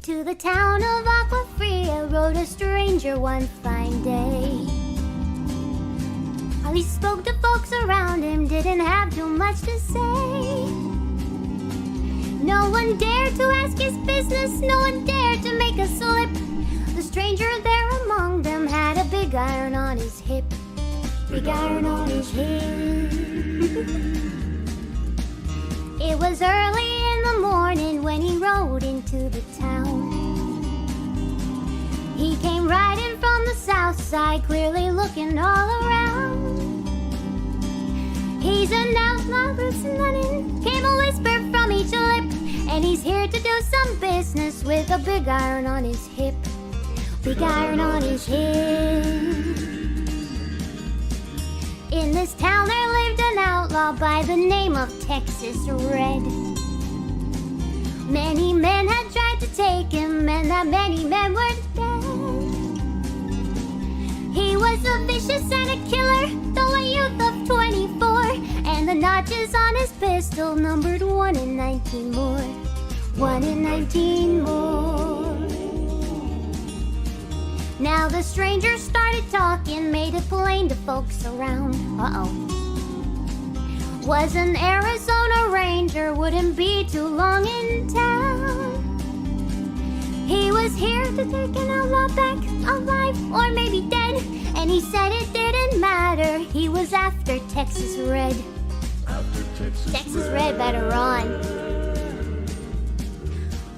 To the town of Aquafria rode a stranger one fine day. While he spoke to folks around him, didn't have too much to say. No one dared to ask his business, no one dared to make a slip. The stranger there among them had a big iron on his hip. Big iron on his hip. It was early in the morning when he rode into the town. He came riding from the south side, clearly looking all around. He's an outlaw, roots running, came a whisper from each lip. And he's here to do some business with a big iron on his hip. Big iron on his hip. In this town there lived an outlaw by the name of Texas Red. Many men had tried to take him, and that many men were dead. He was a vicious and a killer, though a youth of 24. And the notches on his pistol numbered 1 in 19 more. 1 in 19 more. Now the stranger started talking, made it plain to folks around. Was an Arizona Ranger, wouldn't be too long in town. He was here to take an outlaw back, alive or maybe dead. And he said it didn't matter, he was after Texas Red. Texas Red better run.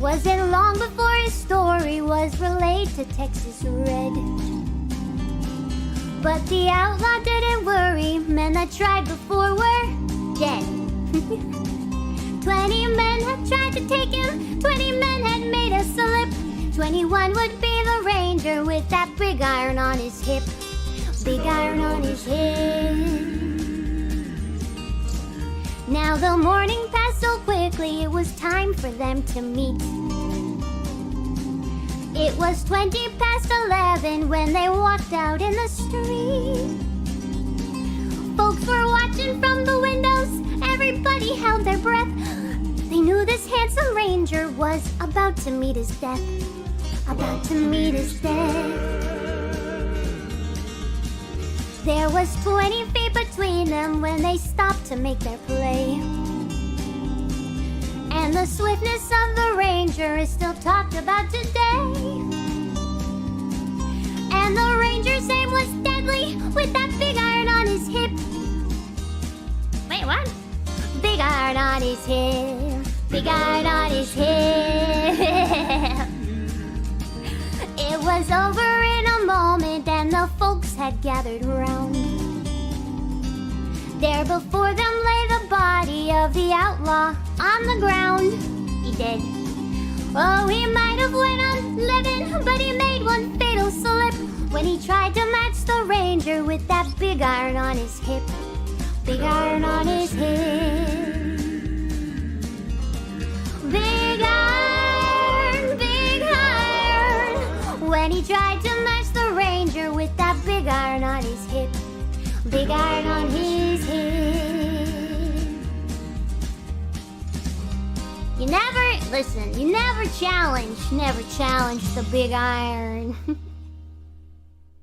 Wasn't long before his story was relayed to Texas Red. But the outlaw didn't worry, men that tried before were dead. 20 men had tried to take him, 20 men had made a slip. 21 would be the ranger with that big iron on his hip. Big iron on his hip. Now the morning passed so quickly, it was time for them to meet. It was 20 past 11 when they walked out in the street. Folks were watching from the windows, everybody held their breath. They knew this handsome ranger was about to meet his death. About to meet his death. There was 20 feet between them when they stopped to make their play. And the swiftness of the ranger is still talked about today. And the ranger's aim was deadly with that big iron on his hip. Wait, what? Big iron on his hip. Big iron on his hip. It was over in a moment and the folks had gathered round. There before them lay the body of the outlaw on the ground. He did. Oh, he might have went on living, but he made one fatal slip when he tried to match the ranger with that big iron on his hip. Big iron on his hip. Big iron, big iron. When he tried to match the ranger with that big iron on his hip. Big iron on his hip. You never challenge the big iron.